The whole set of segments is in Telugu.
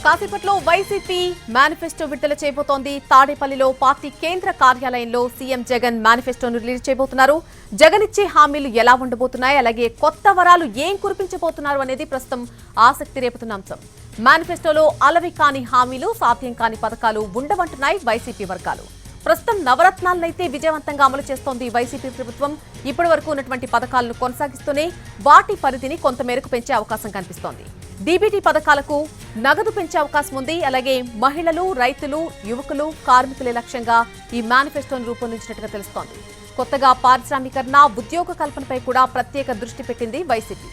కాసేపట్లో వైసీపీ మేనిఫెస్టో విడుదల చేయబోతోంది. తాడేపల్లిలో పార్టీ కేంద్ర కార్యాలయంలో సీఎం జగన్ మేనిఫెస్టోను రిలీజ్ చేయబోతున్నారు. జగన్ ఇచ్చే హామీలు ఎలా ఉండబోతున్నాయి, అలాగే కొత్త వరాలు ఏం కురిపించబోతున్నారు అనేది ప్రస్తుతం ఆసక్తి రేపుతున్న అంశం. మేనిఫెస్టోలో అలవి కాని హామీలు, సాధ్యం కాని పథకాలు ఉండవంటున్నాయి వైసీపీ వర్గాలు. ప్రస్తుతం నవరత్నాలనైతే విజయవంతంగా అమలు చేస్తోంది వైసీపీ ప్రభుత్వం. ఇప్పటి వరకు ఉన్నటువంటి పథకాలను కొనసాగిస్తూనే వాటి పరిధిని కొంతమేరకు పెంచే అవకాశం కనిపిస్తోంది. డీబీటీ పథకాలకు నగదు పెంచే అవకాశం ఉంది. అలాగే మహిళలు, రైతులు, యువకులు, కార్మికులే లక్ష్యంగా ఈ మేనిఫెస్టోను రూపొందించినట్టుగా తెలుస్తోంది. కొత్తగా పారిశ్రామికరణ, ఉద్యోగ కల్పనపై కూడా ప్రత్యేక దృష్టి పెట్టింది వైసీపీ.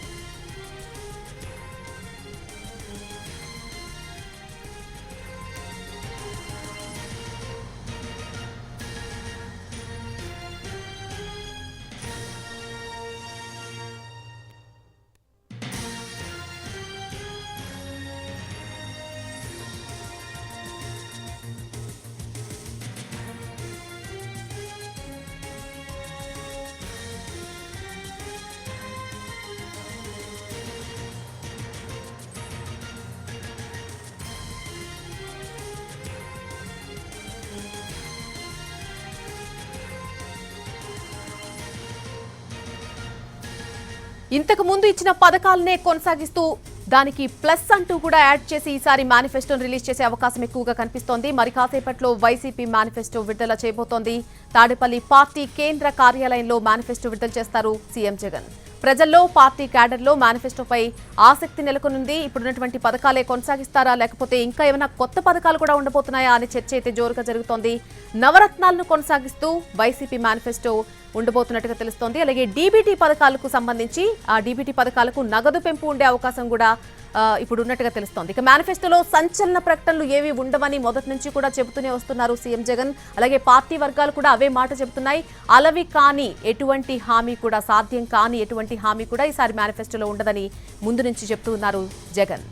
ఇంతకు ముందు ఇచ్చిన పథకాలనే కొనసాగిస్తూ దానికి ప్లస్ అంటూ కూడా యాడ్ చేసి ఈసారి మేనిఫెస్టోను రిలీజ్ చేసే అవకాశం ఎక్కువగా కనిపిస్తోంది. మరి కాసేపట్లో వైసీపీ మేనిఫెస్టో విడుదల చేయబోతోంది. తాడేపల్లి పార్టీ కేంద్ర కార్యాలయంలో మేనిఫెస్టో విడుదల చేస్తారు సీఎం జగన్. ప్రజల్లో, పార్టీ క్యాడర్లో మేనిఫెస్టోపై ఆసక్తి నెలకొనుంది. ఇప్పుడున్నటువంటి పథకాలే కొనసాగిస్తారా, లేకపోతే ఇంకా ఏమైనా కొత్త పథకాలు కూడా ఉండబోతున్నాయా అనే చర్చ అయితే జోరుగా జరుగుతోంది. నవరత్నాలను కొనసాగిస్తూ వైసీపీ మేనిఫెస్టో ఉండబోతున్నట్టుగా తెలుస్తోంది. అలాగే డీబీటీ పథకాలకు సంబంధించి ఆ డీబీటీ పథకాలకు నగదు పెంపు ఉండే అవకాశం కూడా ఇప్పుడు ఉన్నట్టుగా తెలుస్తోంది. ఇక మేనిఫెస్టోలో సంచలన ప్రకటనలు ఏవి ఉండవని మొదటి నుంచి కూడా చెబుతూనే వస్తున్నారు సీఎం జగన్. అలాగే పార్టీ వర్గాలు కూడా అవే మాట చెబుతున్నాయి. అలవి కాని ఎటువంటి హామీ కూడా, సాధ్యం కాని ఎటువంటి హామీ కూడా ఈసారి మేనిఫెస్టోలో ఉండదని ముందు నుంచి చెప్తూ ఉన్నారు జగన్.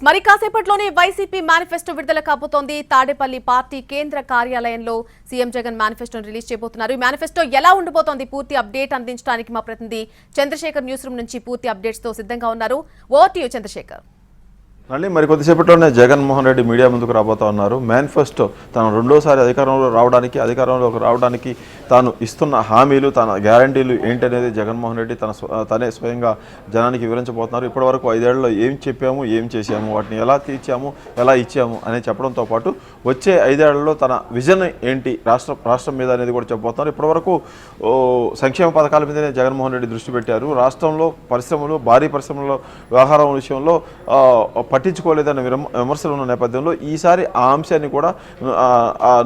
మరి కాసేపట్లోనే వైసీపీ మేనిఫెస్టో విడుదల కాబోతోంది. తాడేపల్లి పార్టీ కేంద్ర కార్యాలయంలో సీఎం జగన్ మేనిఫెస్టోను రిలీజ్ చేయబోతున్నారు. ఈ మేనిఫెస్టో ఎలా ఉండబోతోంది పూర్తి అప్డేట్ అందించడానికి మా ప్రతినిధి చంద్రశేఖర్ న్యూస్ రూమ్ నుంచి పూర్తి అప్డేట్స్ తో సిద్ధంగా ఉన్నారు. Over to you Chandrashekhar. మళ్ళీ మరి కొద్దిసేపట్లోనే జగన్మోహన్ రెడ్డి మీడియా ముందుకు రాబోతా ఉన్నారు. మేనిఫెస్టో తాను రెండోసారి అధికారంలోకి రావడానికి తాను ఇస్తున్న హామీలు, తన గ్యారంటీలు ఏంటనేది జగన్మోహన్ రెడ్డి తనే స్వయంగా జనానికి వివరించబోతున్నారు. ఇప్పటివరకు 5 ఏళ్లలో ఏం చెప్పాము, ఏం చేశాము, వాటిని ఎలా తీర్చాము, ఎలా ఇచ్చాము అనేది చెప్పడంతో పాటు వచ్చే 5 ఏళ్లలో తన విజన్ ఏంటి రాష్ట్రం మీద అనేది కూడా చెప్పబోతున్నారు. ఇప్పటివరకు సంక్షేమ పథకాల మీదనే జగన్మోహన్ రెడ్డి దృష్టి పెట్టారు. రాష్ట్రంలో పరిశ్రమలు, భారీ పరిశ్రమల వ్యవహారం విషయంలో పట్టించుకోలేదన్న విమర్శలు ఉన్న నేపథ్యంలో ఈసారి ఆ అంశాన్ని కూడా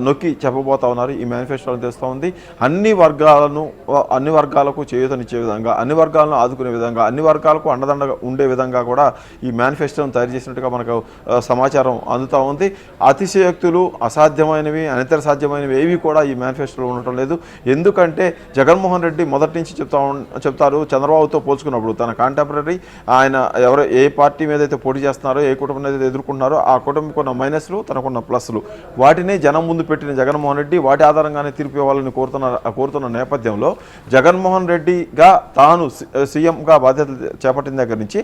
నొక్కి చెప్పబోతా ఉన్నారు. ఈ మేనిఫెస్టోలో తెలుస్తూ ఉంది. అన్ని వర్గాలకు చేయూతనిచ్చే విధంగా, అన్ని వర్గాలను ఆదుకునే విధంగా, అన్ని వర్గాలకు అండదండగా ఉండే విధంగా కూడా ఈ మేనిఫెస్టోను తయారు చేసినట్టుగా మనకు సమాచారం అందుతూ ఉంది. అతిశయోక్తులు, అసాధ్యమైనవి, అనితర సాధ్యమైనవి ఏవి కూడా ఈ మేనిఫెస్టోలో ఉండటం లేదు. ఎందుకంటే జగన్మోహన్ రెడ్డి మొదటి నుంచి చెప్తారు, చంద్రబాబుతో పోల్చుకున్నప్పుడు తన కాంటెంపరీ ఆయన ఏ పార్టీ మీద అయితే పోటీ చేస్తున్నారో, ఏ కుటుంబం అయితే ఎదుర్కొన్నారో ఆ కుటుంబంకి ఉన్న మైనస్లు, తనకున్న ప్లస్లు, వాటిని జనం ముందు పెట్టిన జగన్మోహన్ రెడ్డి వాటి ఆధారంగానే తీర్పు ఇవ్వాలని కోరుతున్న నేపథ్యంలో జగన్మోహన్ రెడ్డిగా తాను సీఎంగా బాధ్యత చేపట్టిన దగ్గర నుంచి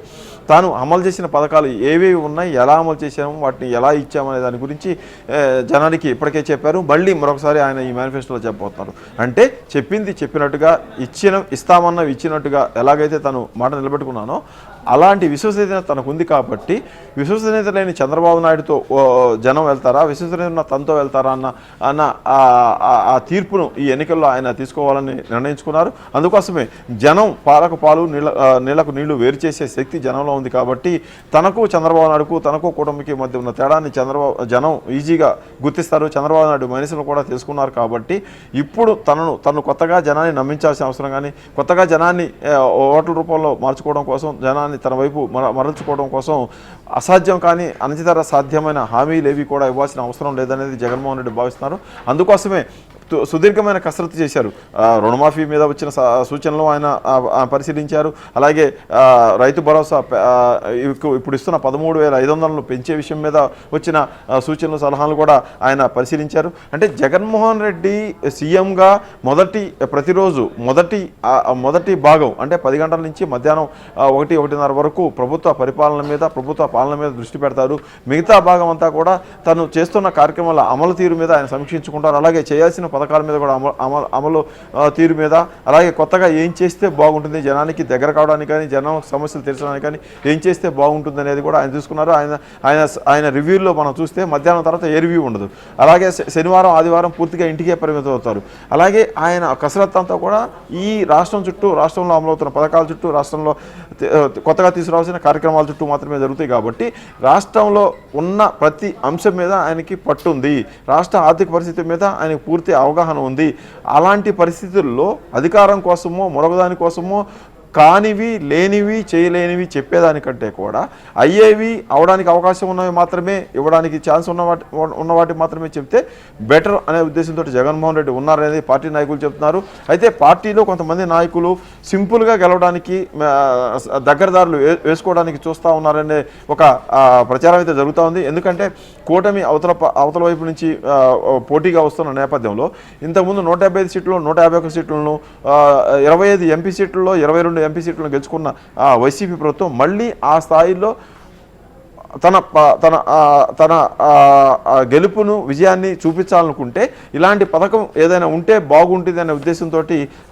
తాను అమలు చేసిన పథకాలు ఏవేవి ఉన్నాయి, ఎలా అమలు చేశాము, వాటిని ఎలా ఇచ్చామనే దాని గురించి జనానికి ఇప్పటికే చెప్పారు. మళ్ళీ మరొకసారి ఆయన ఈ మేనిఫెస్టోలో చెప్పబోతున్నారు. అంటే చెప్పింది చెప్పినట్టుగా, ఇస్తామన్నవి ఇచ్చినట్టుగా ఎలాగైతే తను మాట నిలబెట్టుకున్నానో అలాంటి విశ్వసనీయత తనకుంది. కాబట్టి విశ్వసనీయత లేని చంద్రబాబు నాయుడుతో జనం వెళ్తారా, విశ్వసనీయత ఉన్న తనతో వెళ్తారా అన్న ఆ తీర్పును ఈ ఎన్నికల్లో ఆయన తీసుకోవాలని నిర్ణయించుకున్నారు. అందుకోసమే జనం పాలకు పాలు, నీళ్లకు నీళ్లు వేరు చేసే శక్తి జనంలో ఉంది. కాబట్టి తనకు చంద్రబాబు నాయుడుకు, తనకు కుటుంబకి మధ్య ఉన్న తేడాన్ని జనం ఈజీగా గుర్తిస్తారు. చంద్రబాబు నాయుడు మనసును కూడా తెలుసుకున్నారు. కాబట్టి ఇప్పుడు తను కొత్తగా జనాన్ని నమ్మించాల్సిన అవసరం కానీ, కొత్తగా జనాన్ని ఓట్ల రూపంలో మార్చుకోవడం కోసం, జనాన్ని తన వైపు మరల్చుకోవడం కోసం అసాధ్యం కానీ అనితర సాధ్యమైన హామీలు ఏవి కూడా ఇవ్వాల్సిన అవసరం లేదనేది జగన్మోహన్ రెడ్డి భావిస్తున్నారు. అందుకోసమే సుదీర్ఘమైన కసరత్తు చేశారు. రుణమాఫీ మీద వచ్చిన సూచనలు ఆయన పరిశీలించారు. అలాగే రైతు భరోసా ఇప్పుడు ఇస్తున్న 13,500 పెంచే విషయం మీద వచ్చిన సూచనలు సలహాలు కూడా ఆయన పరిశీలించారు. అంటే జగన్మోహన్ రెడ్డి సీఎంగా ప్రతిరోజు మొదటి భాగం అంటే 10 గంటల నుంచి మధ్యాహ్నం 1-1:30 వరకు ప్రభుత్వ పాలన మీద దృష్టి పెడతారు. మిగతా భాగం అంతా కూడా తను చేస్తున్న కార్యక్రమాల అమలు తీరు మీద ఆయన సమీక్షించుకుంటారు. అలాగే చేయాల్సిన పథకాల మీద కూడా అమలు తీరు మీద, అలాగే కొత్తగా ఏం చేస్తే బాగుంటుంది, జనానికి దగ్గర కావడానికి కానీ జనం సమస్యలు తీర్చడానికి కానీ ఏం చేస్తే బాగుంటుంది అనేది కూడా ఆయన చూసుకున్నారు. ఆయన రివ్యూలో మనం చూస్తే మధ్యాహ్నం తర్వాత ఏ రివ్యూ ఉండదు. అలాగే శనివారం ఆదివారం పూర్తిగా ఇంటికే పరిమితం అవుతారు. అలాగే ఆయన కసరత్తు అంతా కూడా ఈ రాష్ట్రం చుట్టూ, రాష్ట్రంలో అమలవుతున్న పథకాల చుట్టూ, రాష్ట్రంలో కొత్తగా తీసుకురావాల్సిన కార్యక్రమాల చుట్టూ మాత్రమే జరుగుతాయి. కాబట్టి రాష్ట్రంలో ఉన్న ప్రతి అంశం మీద ఆయనకి పట్టుంది. రాష్ట్ర ఆర్థిక పరిస్థితి మీద ఆయనకు పూర్తి అవగాహన ఉంది. అలాంటి పరిస్థితుల్లో అధికారం కోసమో మరొకదాని కోసమో కానివి, లేనివి, చేయలేనివి చెప్పేదానికంటే కూడా అయ్యేవి, అవడానికి అవకాశం ఉన్నవి మాత్రమే, ఇవ్వడానికి ఛాన్స్ ఉన్న వాటి మాత్రమే చెప్తే బెటర్ అనే ఉద్దేశంతో జగన్మోహన్ రెడ్డి ఉన్నారనేది పార్టీ నాయకులు చెప్తున్నారు. అయితే పార్టీలో కొంతమంది నాయకులు సింపుల్గా గెలవడానికి దగ్గరదారులు వేసుకోవడానికి చూస్తూ ఉన్నారనే ఒక ప్రచారం అయితే జరుగుతూ ఉంది. ఎందుకంటే కూటమి అవతల వైపు నుంచి పోటీగా వస్తున్న నేపథ్యంలో ఇంతకుముందు 155 సీట్లు 151 సీట్లను 25 ఎంపీ సీట్లలో 22 ఎంపీ సీట్లను గెలుచుకున్న వైసీపీ ప్రభుత్వం మళ్ళీ ఆ స్థాయిలో తన గెలుపును, విజయాన్ని చూపించాలనుకుంటే ఇలాంటి పథకం ఏదైనా ఉంటే బాగుంటుంది అనే ఉద్దేశంతో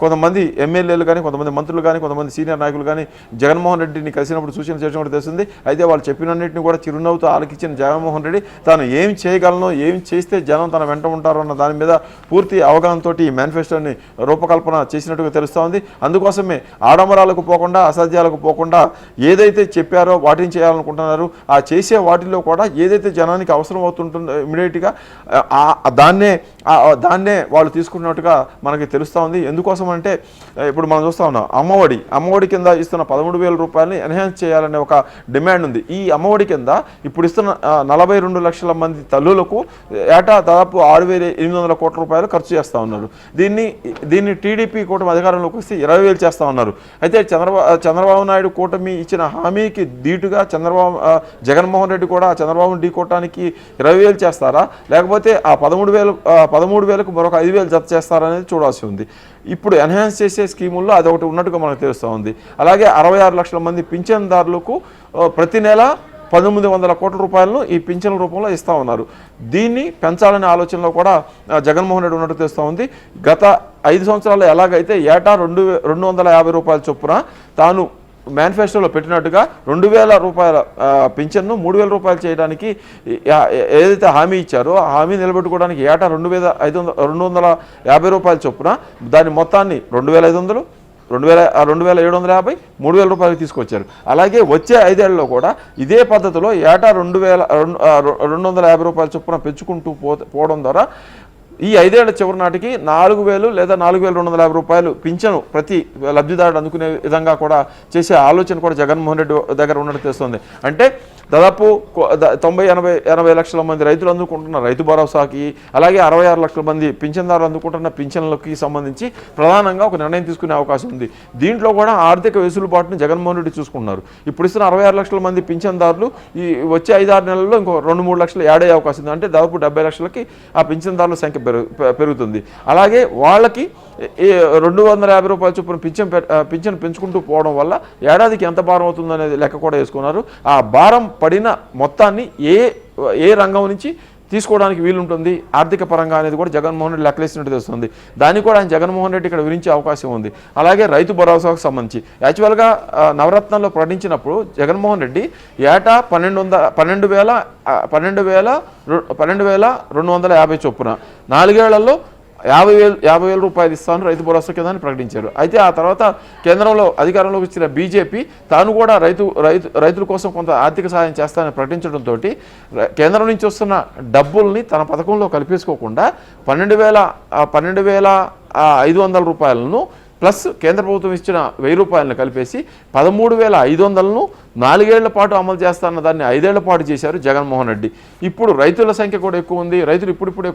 కొంతమంది ఎమ్మెల్యేలు కానీ, కొంతమంది మంత్రులు కానీ, కొంతమంది సీనియర్ నాయకులు కానీ జగన్మోహన్ రెడ్డిని కలిసినప్పుడు సూచనలు చేయడం కూడా తెలిసింది. అయితే వాళ్ళు చెప్పినన్నింటినీ కూడా చిరునవ్వుతో ఆలకించిన జగన్మోహన్ రెడ్డి తాను ఏం చేయగలనో, ఏం చేస్తే జనం తన వెంట ఉంటారో అన్న దాని మీద పూర్తి అవగాహనతో ఈ మేనిఫెస్టోని రూపకల్పన చేసినట్టుగా తెలుస్తూ ఉంది. అందుకోసమే ఆడంబరాలకు పోకుండా, అసాధ్యాలకు పోకుండా ఏదైతే చెప్పారో వాటిని చేయాలనుకుంటున్నారు. ఆ చేసే వాటిలో కూడా ఏదైతే జనానికి అవసరం అవుతుంటుందో ఇమీడియట్గా దాన్నే వాళ్ళు తీసుకున్నట్టుగా మనకి తెలుస్తూ ఉంది. ఎందుకోసం అంటే ఇప్పుడు మనం చూస్తూ ఉన్నాం అమ్మఒడి కింద ఇస్తున్న 13,000 రూపాయలని ఎన్హాన్స్ చేయాలనే ఒక డిమాండ్ ఉంది. ఈ అమ్మఒడి కింద ఇప్పుడు ఇస్తున్న 42 లక్షల మంది తల్లులకు ఏటా దాదాపు 6,800 కోట్ల రూపాయలు ఖర్చు చేస్తూ ఉన్నారు. దీన్ని టీడీపీ కూటమి అధికారంలోకి వస్తే 20,000 చేస్తూ ఉన్నారు. అయితే చంద్రబాబు నాయుడు కూటమి ఇచ్చిన హామీకి ధీటుగా జగన్మోహన్ రెడ్డి కూడా చంద్రబాబును ఢీకొట్టడానికి 20,000 చేస్తారా, లేకపోతే ఆ 13,000కు మరొక 5,000 జత చేస్తారా అనేది చూడాల్సి ఉంది. ఇప్పుడు ఎన్హాన్స్ చేసే స్కీముల్లో అదొకటి ఉన్నట్టుగా మనకు తెలుస్తూ ఉంది. అలాగే 66 లక్షల మంది పింఛన్దారులకు ప్రతి నెల 1,900 కోట్ల రూపాయలను ఈ పింఛన్ల రూపంలో ఇస్తూ ఉన్నారు. దీన్ని పెంచాలనే ఆలోచనలో కూడా జగన్మోహన్ రెడ్డి ఉన్నట్టు తెలుస్తూ ఉంది. గత 5 సంవత్సరాల్లో ఎలాగైతే ఏటా 250 రూపాయల చొప్పున తాను మేనిఫెస్టోలో పెట్టినట్టుగా 2,000 రూపాయల పింఛన్ను 3,000 రూపాయలు చేయడానికి ఏదైతే హామీ ఇచ్చారో ఆ హామీ నిలబెట్టుకోవడానికి ఏటా 2,250 రూపాయల చొప్పున దాని మొత్తాన్ని 2,500, 2,750, 3,000 రూపాయలు తీసుకొచ్చారు. అలాగే వచ్చే 5 ఏళ్లలో కూడా ఇదే పద్ధతిలో ఏటా 2,250 రూపాయల చొప్పున పెంచుకుంటూ పోవడం ద్వారా ఈ 5 ఏళ్ల చివరి నాటికి 4,000 లేదా 4,250 రూపాయలు పింఛను ప్రతి లబ్ధిదారుడు అందుకునే విధంగా కూడా చేసే ఆలోచన కూడా జగన్మోహన్ రెడ్డి దగ్గర ఉన్నట్టు తెలుస్తుంది. అంటే దాదాపు 90-80 లక్షల మంది రైతులు అందుకుంటున్న రైతు భరోసాకి, అలాగే 66 లక్షల మంది పింఛన్దారులు అందుకుంటున్న పింఛన్లకి సంబంధించి ప్రధానంగా ఒక నిర్ణయం తీసుకునే అవకాశం ఉంది. దీంట్లో కూడా ఆర్థిక వెసులుబాటును జగన్మోహన్ రెడ్డి చూసుకుంటున్నారు. ఇప్పుడు ఇస్తున్న 66 లక్షల మంది పింఛన్దారులు ఈ వచ్చే 5-6 నెలల్లో ఇంకో 2-3 లక్షలు యాడ్ అయ్యే అవకాశం ఉంది. అంటే దాదాపు 70 లక్షలకి ఆ పింఛన్దారుల సంఖ్య పెరుగుతుంది. అలాగే వాళ్ళకి 250 రూపాయల చొప్పున పింఛన్ పెంచుకుంటూ పోవడం వల్ల ఏడాదికి ఎంత భారం అవుతుందో అనేది లెక్క కూడా వేసుకున్నారు. ఆ భారం పడిన మొత్తాన్ని ఏ రంగం నుంచి తీసుకోవడానికి వీలుంటుంది ఆర్థిక పరంగా అనేది కూడా జగన్మోహన్ రెడ్డి లెక్కలేసినట్టు తెలుస్తుంది. దాన్ని కూడా ఆయన జగన్మోహన్ రెడ్డి ఇక్కడ వివరించే అవకాశం ఉంది. అలాగే రైతు భరోసాకు సంబంధించి యాక్చువల్గా నవరత్నంలో ప్రకటించినప్పుడు జగన్మోహన్ రెడ్డి ఏటా 12,250 చొప్పున 4 ఏళ్లలో 50,000 రూపాయలు ఇస్తాను రైతు భరోసా కింద అని ప్రకటించారు. అయితే ఆ తర్వాత కేంద్రంలో అధికారంలోకి వచ్చిన బీజేపీ తాను కూడా రైతుల కోసం కొంత ఆర్థిక సహాయం చేస్తానని ప్రకటించడంతో కేంద్రం నుంచి వస్తున్న డబ్బుల్ని తన పథకంలో కలిపేసుకోకుండా 12,500 రూపాయలను ప్లస్ కేంద్ర ప్రభుత్వం ఇచ్చిన 1,000 రూపాయలను కలిపేసి 13,500ను 4 ఏళ్ల పాటు అమలు చేస్తాన్న దాన్ని 5 ఏళ్ల పాటు చేశారు జగన్మోహన్ రెడ్డి. ఇప్పుడు రైతుల సంఖ్య కూడా ఎక్కువ ఉంది, రైతులు ఇప్పుడిప్పుడే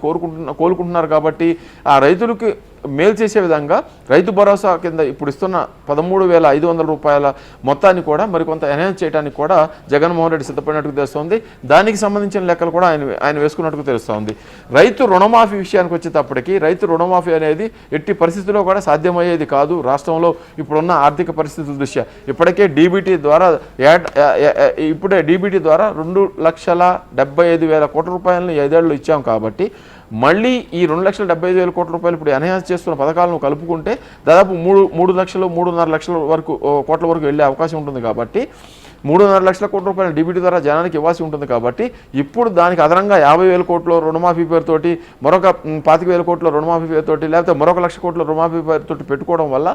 కోలుకుంటున్నారు కాబట్టి ఆ రైతులకి మేలు చేసే విధంగా రైతు భరోసా కింద ఇప్పుడు ఇస్తున్న 13,500 రూపాయల మొత్తాన్ని కూడా మరికొంత ఎన్హాన్స్ చేయడానికి కూడా జగన్మోహన్ రెడ్డి సిద్ధపడినట్టుగా తెలుస్తోంది. దానికి సంబంధించిన లెక్కలు కూడా ఆయన వేసుకున్నట్టుగా తెలుస్తోంది. రైతు రుణమాఫీ విషయానికి వచ్చేటప్పటికి రైతు రుణమాఫీ అనేది ఎట్టి పరిస్థితుల్లో కూడా సాధ్యమయ్యేది కాదు రాష్ట్రంలో ఇప్పుడున్న ఆర్థిక పరిస్థితుల దృష్ట్యా. ఇప్పటికే డీబీటీ ద్వారా 2,75,000 కోట్ల రూపాయలను 5 ఏళ్లు ఇచ్చాం కాబట్టి మళ్ళీ ఈ 2,75,000 కోట్ల రూపాయలు ఇప్పుడు ఎన్హాన్స్ చేస్తున్న పథకాలను కలుపుకుంటే దాదాపు 3 లక్షలు 3.5 లక్షల కోట్ల వరకు వెళ్ళే అవకాశం ఉంటుంది కాబట్టి 3.5 లక్షల కోట్ల రూపాయలు డీబీటీ ద్వారా జనానికి ఇవ్వాల్సి ఉంటుంది కాబట్టి ఇప్పుడు దానికి అదనంగా 50,000 కోట్ల రుణమాఫీ పేరుతోటి మరొక 25,000 కోట్ల రుణమాఫీ పేరుతోటి లేకపోతే మరొక 1,00,000 కోట్ల రుణమాఫీ పేరుతోటి పెట్టుకోవడం వల్ల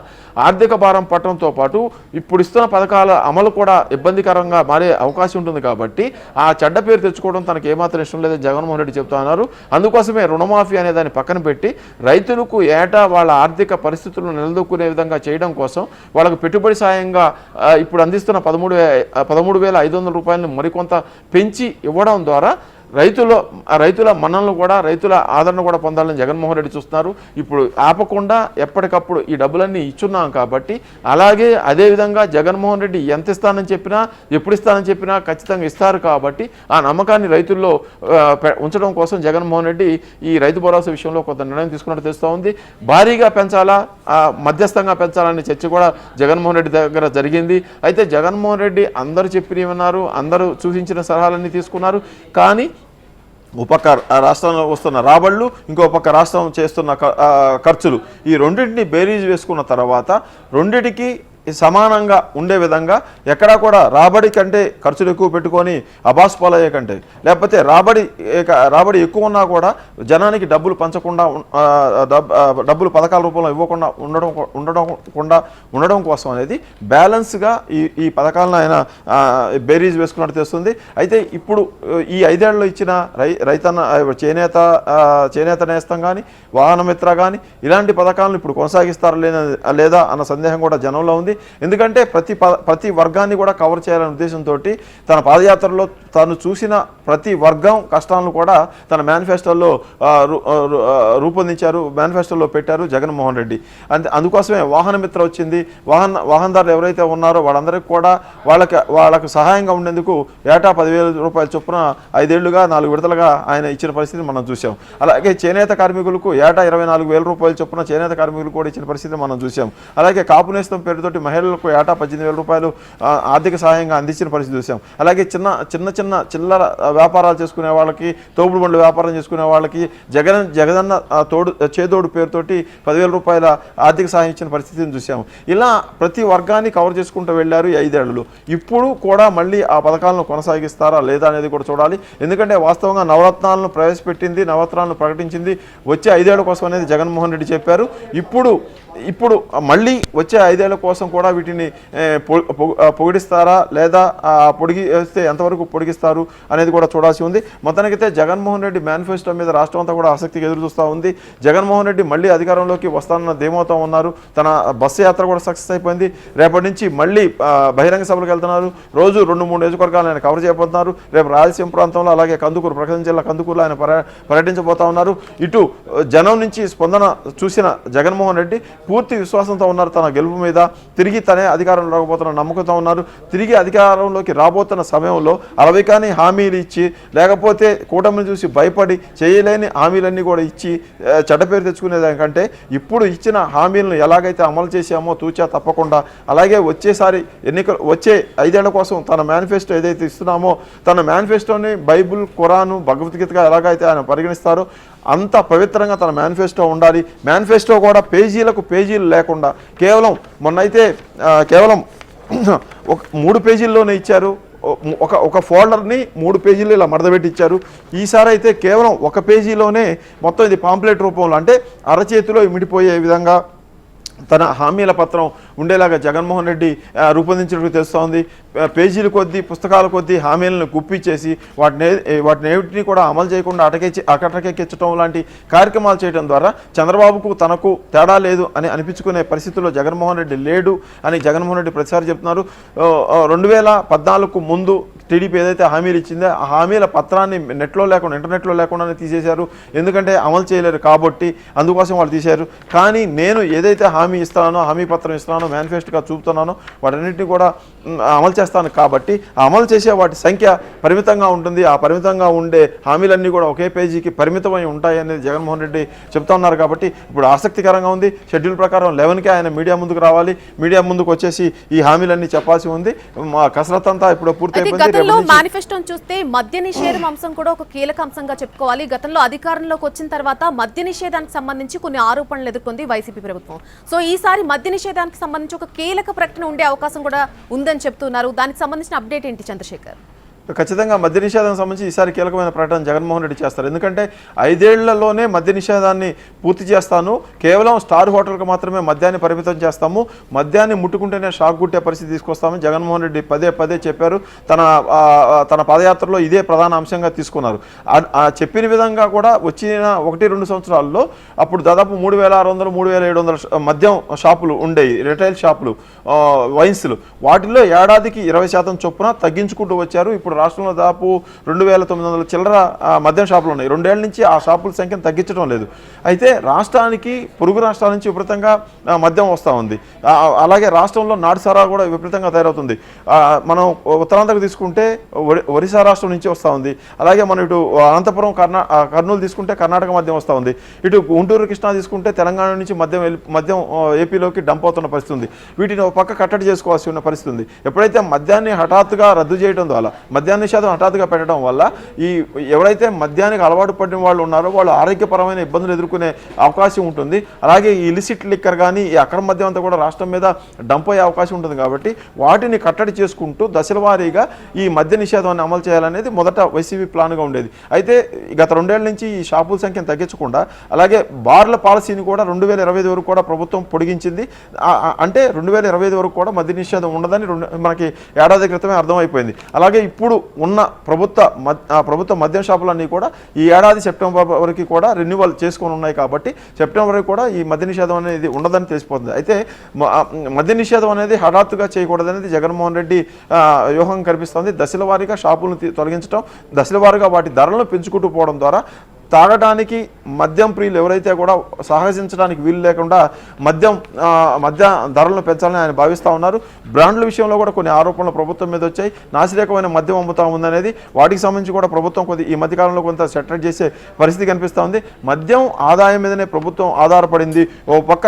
ఆర్థిక భారం పట్టడంతో పాటు ఇప్పుడు ఇస్తున్న పథకాల అమలు కూడా ఇబ్బందికరంగా మారే అవకాశం ఉంటుంది కాబట్టి ఆ చెడ్డ పేరు తెచ్చుకోవడం తనకు ఏమాత్రం ఇష్టం లేదని జగన్మోహన్ రెడ్డి చెప్తా ఉన్నారు. అందుకోసమే రుణమాఫీ అనే దాన్ని పక్కన పెట్టి రైతులకు ఏటా వాళ్ళ ఆర్థిక పరిస్థితులను నిలదొక్కునే విధంగా చేయడం కోసం వాళ్ళకు పెట్టుబడి సాయంగా ఇప్పుడు అందిస్తున్న 13,500 రూపాయలను మరికొంత పెంచి ఇవ్వడం ద్వారా రైతుల మన్ననలు కూడా రైతుల ఆదరణ కూడా పొందాలని జగన్మోహన్ రెడ్డి చూస్తున్నారు. ఇప్పుడు ఆపకుండా ఎప్పటికప్పుడు ఈ డబ్బులన్నీ ఇచ్చున్నాం కాబట్టి అలాగే అదేవిధంగా జగన్మోహన్ రెడ్డి ఎంత ఇస్తానని చెప్పినా ఎప్పుడు ఇస్తానని చెప్పినా ఖచ్చితంగా ఇస్తారు కాబట్టి ఆ నమ్మకాన్ని రైతుల్లో ఉంచడం కోసం జగన్మోహన్ రెడ్డి ఈ రైతు భరోసా విషయంలో కొంత నిర్ణయం తీసుకున్నట్టు తెలుస్తూ ఉంది. భారీగా పెంచాలా మధ్యస్థంగా పెంచాలనే చర్చ కూడా జగన్మోహన్ రెడ్డి దగ్గర జరిగింది. అయితే జగన్మోహన్ రెడ్డి అందరూ చెప్పినవి విన్నారు, అందరూ సూచించిన సలహాలన్నీ తీసుకున్నారు. కానీ పక్క రాష్ట్రంలో వస్తున్న రాబడులు ఇంకో పక్క రాష్ట్రం చేస్తున్న ఖర్చులు ఈ రెండింటిని బేరీజ్ వేసుకున్న తర్వాత రెండింటికి సమానంగా ఉండే విధంగా ఎక్కడా కూడా రాబడి కంటే ఖర్చులు ఎక్కువ పెట్టుకొని అబాస్పాలయ్యే కంటే లేకపోతే రాబడి ఎక్కువ ఉన్నా కూడా జనానికి డబ్బులు పంచకుండా డబ్బులు పథకాల రూపంలో ఇవ్వకుండా ఉండడం కోసం అనేది బ్యాలెన్స్గా ఈ పథకాలను ఆయన బేరీజ్ వేసుకున్నట్టు తెలుస్తుంది. అయితే ఇప్పుడు ఈ 5 ఏళ్లలో ఇచ్చిన చేనేత నేస్తం కానీ వాహన మిత్ర కానీ ఇలాంటి పథకాలను ఇప్పుడు కొనసాగిస్తారా లేదా అన్న సందేహం కూడా జనంలో ఉంది. ఎందుకంటే ప్రతి వర్గాన్ని కూడా కవర్ చేయాలనే ఉద్దేశంతో తన పాదయాత్రలో తాను చూసిన ప్రతి వర్గం కష్టాలను కూడా తన మేనిఫెస్టోలో రూపొందించారు, మేనిఫెస్టోలో పెట్టారు జగన్మోహన్ రెడ్డి. అందుకోసమే వాహన మిత్ర వచ్చింది. వాహనదారులు ఎవరైతే ఉన్నారో వాళ్ళందరికీ కూడా వాళ్ళకు సహాయంగా ఉండేందుకు ఏటా 10,000 రూపాయల చొప్పున 5 ఏళ్లుగా 4 విడతలుగా ఆయన ఇచ్చిన పరిస్థితిని మనం చూసాం. అలాగే చేనేత కార్మికులకు ఏటా 24,000 రూపాయల చొప్పున చేనేత కార్మికులు కూడా ఇచ్చిన పరిస్థితిని మనం చూసాం. అలాగే కాపు నేస్తం పేరుతోటి మహిళలకు ఏటా 18,000 రూపాయలు ఆర్థిక సహాయంగా అందించిన పరిస్థితి చూసాం. అలాగే చిల్లర వ్యాపారాలు చేసుకునే వాళ్ళకి, తోపుడు బండ్లు వ్యాపారం చేసుకునే వాళ్ళకి జగనన్న చేదోడు పేరుతోటి 10,000 రూపాయల ఆర్థిక సహాయం ఇచ్చిన పరిస్థితిని చూసాం. ఇలా ప్రతి వర్గాన్ని కవర్ చేసుకుంటూ వెళ్ళారు ఈ 5 ఏళ్లలో. ఇప్పుడు కూడా మళ్ళీ ఆ పథకాలను కొనసాగిస్తారా లేదా అనేది కూడా చూడాలి. ఎందుకంటే వాస్తవంగా నవరత్నాలను ప్రవేశపెట్టింది, నవరత్నాలను ప్రకటించింది వచ్చే 5 ఏళ్ల కోసం అనేది జగన్మోహన్ రెడ్డి చెప్పారు. ఇప్పుడు మళ్ళీ వచ్చే 5 ఏళ్ల కోసం కూడా వీటిని పొగిడిస్తారా లేదా పొడిగిస్తే ఎంతవరకు పొడిగిస్తారు అనేది కూడా చూడాల్సి ఉంది. మొత్తానికైతే జగన్మోహన్ రెడ్డి మేనిఫెస్టో మీద రాష్ట్రం అంతా కూడా ఆసక్తిగా ఎదురు చూస్తూ ఉంది. జగన్మోహన్ రెడ్డి మళ్ళీ అధికారంలోకి వస్తానన్న ధీమోతో ఉన్నారు. తన బస్సు యాత్ర కూడా సక్సెస్ అయిపోయింది. రేపటి నుంచి మళ్ళీ బహిరంగ సభలకు వెళ్తున్నారు. రోజు 2-3 నియోజకవర్గాలు ఆయన కవర్ చేయబోతున్నారు. రేపు రాయలసీమ ప్రాంతంలో అలాగే కందుకూరు, ప్రకాశం జిల్లా కందుకూరులో ఆయన పర్యటించబోతా ఉన్నారు. ఇటు జనం నుంచి స్పందన చూసిన జగన్మోహన్ రెడ్డి పూర్తి విశ్వాసంతో ఉన్నారు తన గెలుపు మీద. తిరిగి తనే అధికారంలో రాబోతున్న నమ్మకంతో ఉన్నారు. తిరిగి అధికారంలోకి రాబోతున్న సమయంలో అలవికాని హామీలు ఇచ్చి లేకపోతే కూటమిని చూసి భయపడి చేయలేని హామీలన్నీ కూడా ఇచ్చి చెడ్డ పేరు తెచ్చుకునేదానికంటే ఇప్పుడు ఇచ్చిన హామీలను ఎలాగైతే అమలు చేశామో తూచా తప్పకుండా అలాగే వచ్చే 5 ఏళ్ల కోసం తన మేనిఫెస్టో ఏదైతే ఇస్తున్నామో తన మేనిఫెస్టోని బైబుల్, ఖురాను, భగవద్గీతగా ఎలాగైతే ఆయన పరిగణిస్తారో అంత పవిత్రంగా తన మేనిఫెస్టో ఉండాలి. మేనిఫెస్టో కూడా పేజీలు లేకుండా మొన్నైతే కేవలం 3 పేజీల్లోనే ఇచ్చారు. ఒక ఫోల్డర్ని 3 పేజీలు ఇలా మడతపెట్టి ఇచ్చారు. ఈసారి అయితే కేవలం 1 పేజీలోనే మొత్తం ఇది పాంప్లెట్ రూపంలో అంటే అరచేతిలో ఇమిడిపోయే విధంగా తన హామీల పత్రం ఉండేలాగా జగన్మోహన్ రెడ్డి రూపొందించినట్టు తెలుస్తోంది. పేజీల కొద్దీ పుస్తకాల కొద్దీ హామీలను గుప్పిచ్చేసి వాటిని కూడా అమలు చేయకుండా అటకెక్కించడం లాంటి కార్యక్రమాలు చేయడం ద్వారా చంద్రబాబుకు తనకు తేడా లేదు అని అనిపించుకునే పరిస్థితుల్లో జగన్మోహన్ రెడ్డి లేడు అని జగన్మోహన్ రెడ్డి ప్రతిసారి చెప్తున్నారు. 2014 ముందు టీడీపీ ఏదైతే హామీలు ఇచ్చిందో ఆ హామీల పత్రాన్ని ఇంటర్నెట్లో లేకుండానే తీసేశారు. ఎందుకంటే అమలు చేయలేరు కాబట్టి అందుకోసం వాళ్ళు తీశారు. కానీ నేను ఏదైతే హామీ ఇస్తానో, హామీ పత్రం ఇస్తున్నానో, మేనిఫెస్టోగా చూపుతున్నానో వాటన్నింటినీ కూడా అమలు చేస్తాను కాబట్టి అమలు చేసే వాటి సంఖ్య పరిమితంగా ఉంటుంది. ఆ పరిమితంగా ఉండే హామీలన్నీ కూడా ఒకే పేజీకి పరిమితమై ఉంటాయి అనేది జగన్మోహన్ రెడ్డి చెప్తా ఉన్నారు. కాబట్టి ఇప్పుడు ఆసక్తికరంగా ఉంది. షెడ్యూల్ ప్రకారం 11కే ఆయన మీడియా ముందుకు రావాలి. మీడియా ముందుకు వచ్చేసి ఈ హామీలన్నీ చెప్పాల్సి ఉంది. మా కసరత్ అంతా ఇప్పుడు పూర్తయిపోయింది. మేనిఫెస్టోని చూస్తే మద్య నిషేధం అంశం కూడా ఒక కీలక అంశంగా చెప్పుకోవాలి. గతంలో అధికారంలోకి వచ్చిన తర్వాత మద్య నిషేధానికి సంబంధించి కొన్ని ఆరోపణలు ఎదుర్కొంది వైసీపీ ప్రభుత్వం. సో ఈసారి మద్య నిషేధానికి సంబంధించి ఒక కీలక ప్రకటన ఉండే అవకాశం కూడా ఉందని చెప్తున్నారు. దానికి సంబంధించిన అప్డేట్ ఏంటి చంద్రశేఖర్? ఖచ్చితంగా మద్య నిషేధం సంబంధించి ఈసారి కీలకమైన ప్రకటన జగన్మోహన్ రెడ్డి చేస్తారు. ఎందుకంటే 5 ఏళ్లలోనే మద్య నిషేధాన్ని పూర్తి చేస్తాను, కేవలం స్టార్ హోటల్కి మాత్రమే మద్యాన్ని పరిమితం చేస్తాము, మద్యాన్ని ముట్టుకుంటేనే షాక్ గుట్టే పరిస్థితి తీసుకొస్తామని జగన్మోహన్ రెడ్డి పదే చెప్పారు. తన పాదయాత్రలో ఇదే ప్రధాన అంశంగా తీసుకున్నారు. చెప్పిన విధంగా కూడా వచ్చిన 1-2 సంవత్సరాల్లో అప్పుడు దాదాపు 3,600 3,700 మద్యం షాపులు ఉండేవి, రిటైల్ షాపులు, వైన్స్లు. వాటిలో ఏడాదికి 20% చొప్పున తగ్గించుకుంటూ వచ్చారు. ఇప్పుడు రాష్ట్రంలో దాదాపు 2,900 చిల్లర మద్యం షాపులు ఉన్నాయి. 2 ఏళ్ల నుంచి ఆ షాపుల సంఖ్యను తగ్గించడం లేదు. అయితే రాష్ట్రానికి పొరుగు రాష్ట్రాల నుంచి విపరీతంగా మద్యం వస్తూ ఉంది. అలాగే రాష్ట్రంలో నాటుసారా కూడా విపరీతంగా తయారవుతుంది. మనం ఉత్తరాంధ్రకు తీసుకుంటే ఒరిస్సా రాష్ట్రం నుంచి వస్తూ ఉంది. అలాగే మనం ఇటు అనంతపురం కర్నూలు తీసుకుంటే కర్ణాటక మద్యం వస్తూ ఉంది. ఇటు గుంటూరు కృష్ణా తీసుకుంటే తెలంగాణ నుంచి మద్యం ఏపీలోకి డంప్ అవుతున్న పరిస్థితి ఉంది. వీటిని ఒక పక్క కట్టడి చేసుకోవాల్సి ఉన్న పరిస్థితి ఉంది. ఎప్పుడైతే మద్యాన్ని హఠాత్తుగా రద్దు చేయడం ద్వారా, మద్యాన్ని నిషేధం హఠాత్తుగా పెట్టడం వల్ల ఎవరైతే మద్యానికి అలవాటు పడిన వాళ్ళు ఉన్నారో వాళ్ళు ఆరోగ్యపరమైన ఇబ్బందులు ఎదుర్కొనే అవకాశం ఉంటుంది. అలాగే ఈ ఇలిసిట్ లిక్కర్ కానీ ఈ అక్రమ మద్యం అంతా కూడా రాష్ట్రం మీద డంప్ అయ్యే అవకాశం ఉంటుంది. కాబట్టి వాటిని కట్టడి చేసుకుంటూ దశల వారీగా ఈ మద్య నిషేధాన్ని అమలు చేయాలనేది మొదట వైసీపీ ప్లాన్గా ఉండేది. అయితే గత 2 ఏళ్ల నుంచి ఈ షాపుల సంఖ్యను తగ్గించకుండా అలాగే బార్ల పాలసీని కూడా 2025 వరకు కూడా ప్రభుత్వం పొడిగించింది. అంటే 2025 వరకు కూడా మద్య నిషేధం ఉండదని మనకి ఏడాది క్రితమే అర్థమైపోయింది. అలాగే ఇప్పుడు ఉన్న ప్రభుత్వ మద్యం షాపులన్నీ కూడా ఈ ఏడాది సెప్టెంబర్ వరకు కూడా రెన్యువల్ చేసుకొని ఉన్నాయి. కాబట్టి సెప్టెంబర్ వరకు కూడా ఈ మద్య నిషేధం అనేది ఉండదని తెలిసిపోతుంది. అయితే మద్య నిషేధం అనేది హఠాత్తుగా చేయకూడదనేది జగన్మోహన్ రెడ్డి వ్యూహం కనిపిస్తుంది. దశల వారీగా షాపులను తొలగించడం, దశల వారీగా వాటి ధరలను పెంచుకుంటూ పోవడం ద్వారా తాగడానికి మద్యం ప్రియులు ఎవరైతే కూడా సాహసించడానికి వీలు లేకుండా మద్య ధరలను పెంచాలని ఆయన భావిస్తూ ఉన్నారు. బ్రాండ్ల విషయంలో కూడా కొన్ని ఆరోపణలు ప్రభుత్వం మీద వచ్చాయి. నాసిరకమైన మద్యం అమ్ముతా ఉందనేది, వాటికి సంబంధించి కూడా ప్రభుత్వం ఈ మధ్యకాలంలో కొంత సెటిల్ చేసే పరిస్థితి కనిపిస్తూ ఉంది. మద్యం ఆదాయం మీదనే ప్రభుత్వం ఆధారపడింది. ఓ పక్క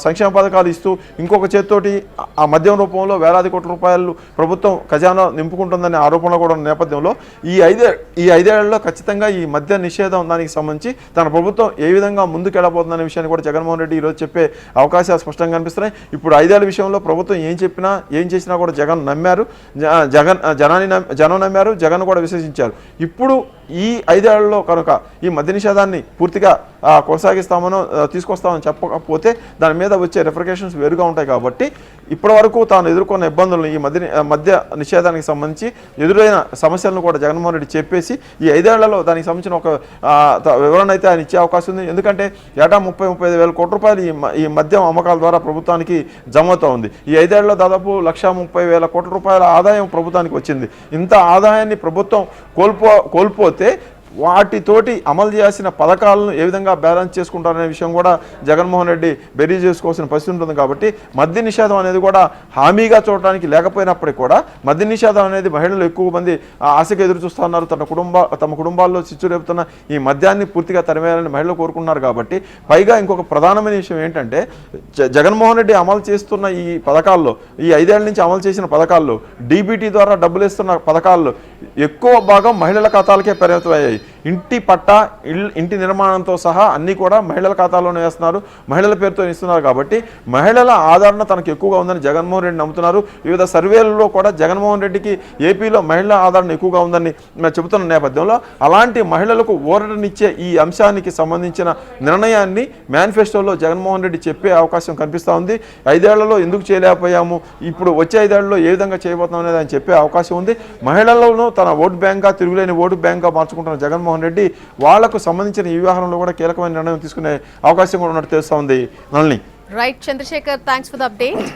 సంక్షేమ పథకాలు ఇస్తూ ఇంకొక చేత్తోటి ఆ మద్యం రూపంలో వేలాది కోట్ల రూపాయలు ప్రభుత్వం ఖజానా నింపుకుంటుందనే ఆరోపణలు కూడా ఉన్న నేపథ్యంలో ఈ 5 ఏళ్లలో ఖచ్చితంగా ఈ మద్య నిషేధం దానికి సంబంధించి తన ప్రభుత్వం ఏ విధంగా ముందుకెళ్ళబోతుందనే విషయాన్ని కూడా జగన్మోహన్ రెడ్డి ఈరోజు చెప్పే అవకాశాలు స్పష్టంగా కనిపిస్తున్నాయి. ఇప్పుడు 5 ఏళ్ల విషయంలో ప్రభుత్వం ఏం చెప్పినా ఏం చేసినా కూడా జగన్ నమ్మారు, జనం నమ్మారు, జగన్ కూడా విశ్వసించారు. ఇప్పుడు ఈ 5 ఏళ్లలో కనుక ఈ మద్య నిషేధాన్ని పూర్తిగా కొనసాగిస్తామనో తీసుకొస్తామని చెప్పకపోతే దాని మీద వచ్చే రిఫర్కేషన్స్ వేరుగా ఉంటాయి. కాబట్టి ఇప్పటి వరకు తాను ఎదుర్కొన్న ఇబ్బందులను ఈ మద్య నిషేధానికి సంబంధించి ఎదురైన సమస్యలను కూడా జగన్మోహన్ రెడ్డి చెప్పేసి ఈ 5 ఏళ్లలో దానికి సంబంధించిన ఒక వివరణ అయితే ఆయన ఇచ్చే అవకాశం ఉంది. ఎందుకంటే ఏటా 30-35 వేల కోట్ల రూపాయలు ఈ మద్యం అమ్మకాల ద్వారా ప్రభుత్వానికి జమ అవుతూ ఉంది. ఈ 5 ఏళ్లలో దాదాపు 1,30,000 కోట్ల రూపాయల ఆదాయం ప్రభుత్వానికి వచ్చింది. ఇంత ఆదాయాన్ని ప్రభుత్వం కోల్పోతే వాటితోటి అమలు చేయాల్సిన పథకాలను ఏ విధంగా బ్యాలెన్స్ చేసుకుంటారనే విషయం కూడా జగన్మోహన్ రెడ్డి బెరీ చేసుకోవాల్సిన పరిస్థితి ఉంటుంది. కాబట్టి మద్య నిషేధం అనేది కూడా హామీగా చూడడానికి లేకపోయినప్పటికీ కూడా మద్య నిషేధం అనేది మహిళలు ఎక్కువ మంది ఆశగా ఎదురు చూస్తున్నారు. తమ కుటుంబాల్లో చిచ్చు రేపుతున్న ఈ మద్యాన్ని పూర్తిగా తరిమేయాలని మహిళలు కోరుకున్నారు. కాబట్టి పైగా ఇంకొక ప్రధానమైన విషయం ఏంటంటే జగన్మోహన్ రెడ్డి అమలు చేస్తున్న ఈ పథకాల్లో, ఈ 5 ఏళ్ల నుంచి అమలు చేసిన పథకాల్లో, డీబీటీ ద్వారా డబ్బులు ఇస్తున్న పథకాల్లో ఎక్కువ భాగం మహిళల ఖాతాలకే పరిమితమయ్యాయి. ఇంటి పట్ట ఇంటి నిర్మాణంతో సహా అన్నీ కూడా మహిళల ఖాతాలోనే వేస్తున్నారు, మహిళల పేరుతో ఇస్తున్నారు. కాబట్టి మహిళల ఆదరణ తనకు ఎక్కువగా ఉందని జగన్మోహన్ రెడ్డి నమ్ముతున్నారు. వివిధ సర్వేలలో కూడా జగన్మోహన్ రెడ్డికి ఏపీలో మహిళల ఆదరణ ఎక్కువగా ఉందని చెబుతున్న నేపథ్యంలో అలాంటి మహిళలకు ఊరటనిచ్చే ఈ అంశానికి సంబంధించిన నిర్ణయాన్ని మేనిఫెస్టోలో జగన్మోహన్ రెడ్డి చెప్పే అవకాశం కనిపిస్తూ ఉంది. 5 ఏళ్లలో ఎందుకు చేయలేకపోయాము, ఇప్పుడు వచ్చే 5 ఏళ్లలో ఏ విధంగా చేయబోతున్నాం అనేది ఆయన చెప్పే అవకాశం ఉంది. మహిళలను తన ఓటు బ్యాంక్గా, తిరుగులేని ఓటు బ్యాంక్గా మార్చుకుంటున్న జగన్మోహన్ రెడ్డి వాళ్లకు సంబంధించిన ఈ వ్యవహారంలో కూడా కీలకమైన నిర్ణయం తీసుకునే అవకాశం కూడా ఉన్నట్టు తెలుస్తూ ఉంది. Nalini. Right Chandrashekhar, thanks for the update.